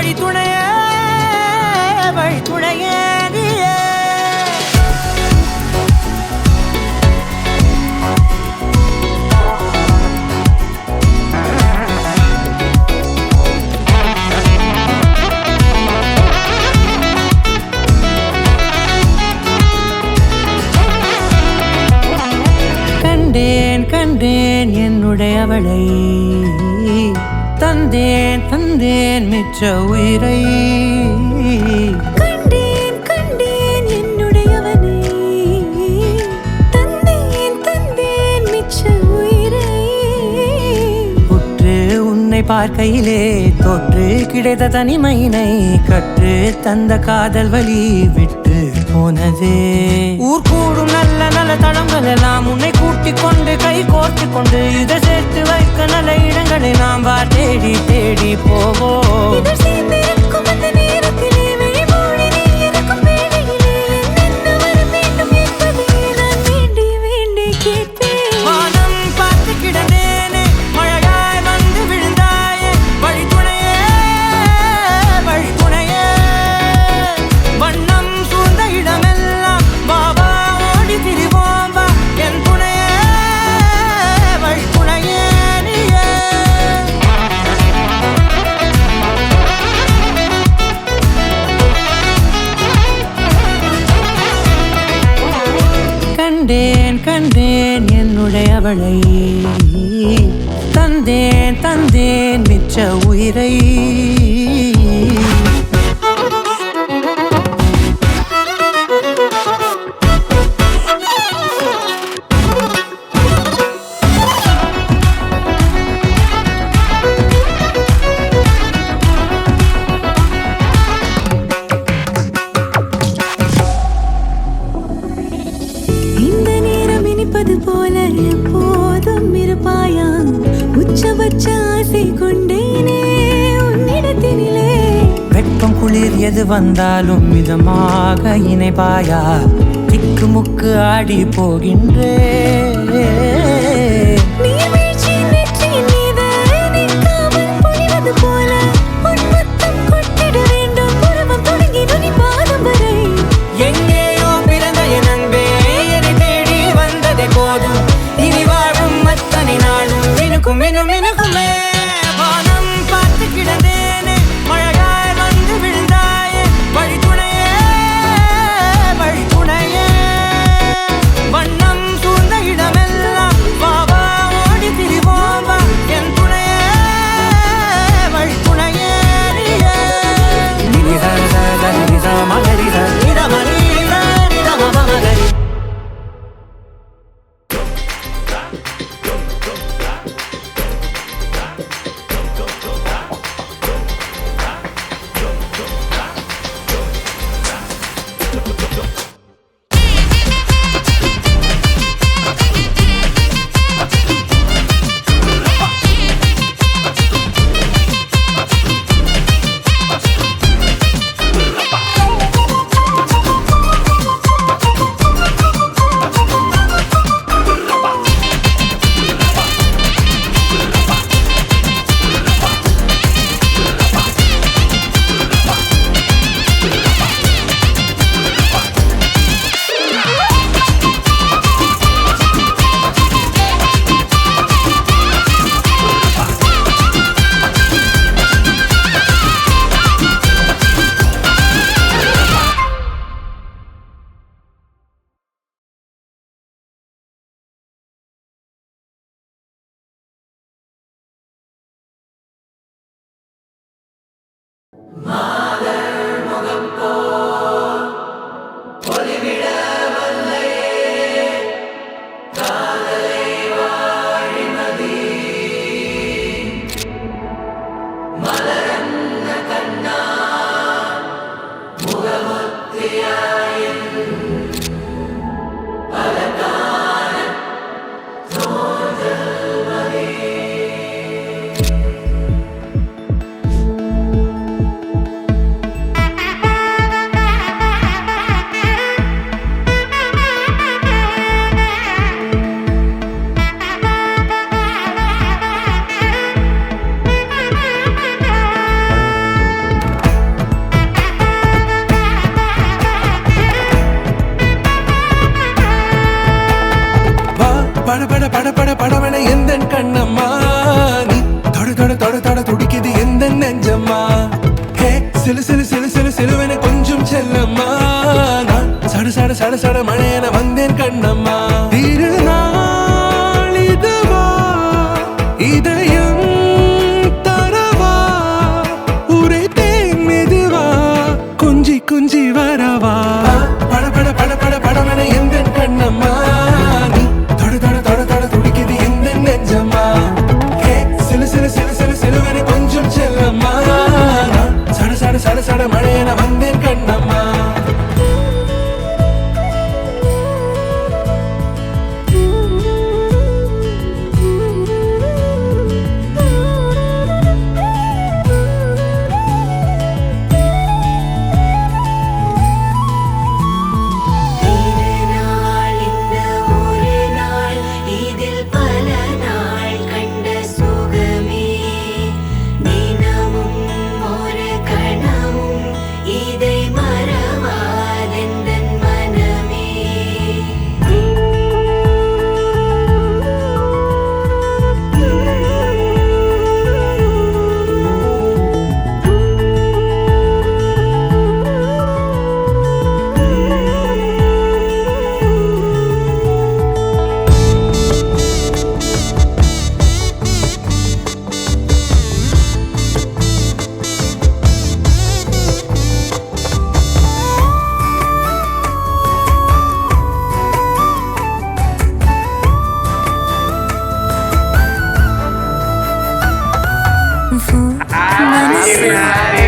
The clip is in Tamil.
வழித்துணையே வழித்துணையே நீயே. கண்டேன் கண்டேன் என்னுடையவளை, தந்தேன் தந்தேன் மிச்ச உயிரை. கண்டேன் கண்டேன் என்னுடையவனை, தந்தேன் தந்தேன் மிச்ச உயிரை. உற்று உன்னை பார்க்கையிலே தொற்று கிடைத்த தனிமையினை கற்று தந்த காதல் வலி விட்டு போனதே. ஊர் கூடும் நல்ல நல்ல தளங்கள் எல்லாம் உன்னை கூட்டிக் கொண்டு கை கோர்த்து கொண்டு இதை சேர்த்து வைக்க நல்ல இடங்களை நாம் வா தேடி தேடி போவோம். இதழ் சேர்ந்திருக்கும் அந்த நேரத்திலே விழிமூடி நீ இருக்கும் வேளையிலே என்னென்ன வர வேண்டும் என்பதை நான் வேண்டி வேண்டி கேட்பேன். வானம் பார்த்து கிடந்தேனே, மழையாய் வந்து விழுந்தாயே, வழித்துணையே வழித்துணையே. வண்ணம் சூழ்ந்த இடமெல்லாம் பாபா ஓடி திரிவோம் வா, என் துணையே வழித்துணையே நீயே. கண்டேன் கண்டேன் என்னுடையவளை, தந்தேன் தந்தேன் மிச்ச உயிரை. இந்த நேரம் இனிப்பது போல எப்போதும் இருப்பாயா, உச்சபட்ச ஆசை கொண்டேனே உன்னிடத்தினிலே. வெப்பம் குளிர் எது வந்தாலும் மிதமாக இணைப்பாயா, திக்கு முக்கு ஆடி போகின்றே. நீர்வீழ்ச்சியின் நெற்றியின் மீது நிற்காமல் பொழிவது போல உன் முத்தம் கொட்டிட வேண்டும், உருவம் தொடங்கி நுனி பாதம் வரை. எங்கேயோ பிறந்த என் அன்பே, என்னை தேடி வந்ததே போதும், இனி வாழும் அத்தனை நாளும் மினுக்கும் மினும் மினுக்குமே. வானம் பார்த்து கிடந்தேனே, மழையாய் வந்து விழுந்தாயே, வழித்துணையே வழித்துணையே. வண்ணம் சூழ்ந்த இடமெல்லாம் பாபா ஓடி திரிவோம் வா, என் துணையே வழித்துணையே நீயே. நிதா மகரிதா நிதமரீரா நிதமமகரி. பட பட பட பட படவன எந்த கண்ணம்மா நீ தொட தொட தொட தொட துடிக்குது எந்த நெஞ்சம்மா ஹே சிலு சிலு சிலு சிலு சிலுவன கொஞ்சம் செல்லம்மா நான் சட சட சட சட மழையன வந்தேன் கண்ணம்மா திருநாள் இதுவா இதயம் தரவா உரைத்தேன் மெதுவா கொஞ்சி கொஞ்சி வரவா பட பட பட பட படவன எந்த கண்ணம்மா நீ தொட தொட தொட தொட துடிக்குது எந்த நெஞ்சம்மா ஹே சிலு சிலு சிலு சிலு சிலுவன கொஞ்சம் செல்லம்மா நான் சட சட சட சட மழையன வந்தேன் கண்ணம்மா திருநாள் இந்த ஒரு நாள் இதில் பல நாள் கண்ட சுகமே தினமும் ஒரு கணமும் இதை மறவாதெந்தன் மனமே Vous,